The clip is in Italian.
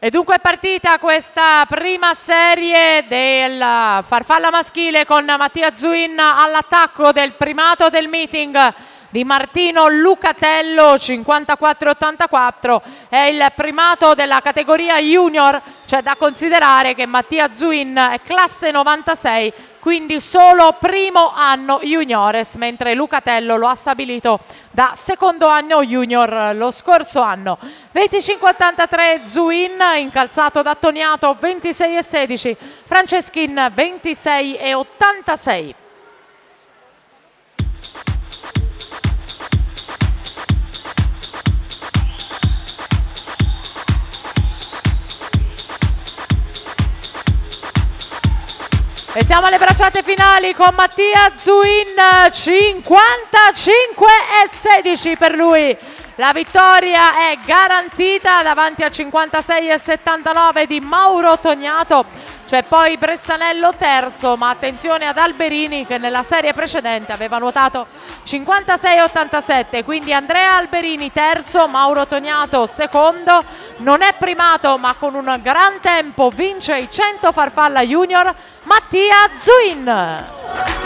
E dunque è partita questa prima serie del farfalla maschile con Mattia Zuin all'attacco del primato del meeting di Martino Lucatello, 54-84, è il primato della categoria junior. C'è da considerare che Mattia Zuin è classe 96, quindi solo primo anno juniores, mentre Lucatello lo ha stabilito da secondo anno junior lo scorso anno. 25-83 Zuin, incalzato da Toniato 26-16, Franceschin 26-86. E siamo alle bracciate finali con Mattia Zuin, 55-16 per lui. La vittoria è garantita davanti a 56-79 di Mauro Toniato. C'è poi Bressanello terzo, ma attenzione ad Alberini che nella serie precedente aveva nuotato 56-87, quindi Andrea Alberini terzo, Mauro Toniato secondo. Non è primato, ma con un gran tempo vince i 100 farfalla junior Mattia Zuin.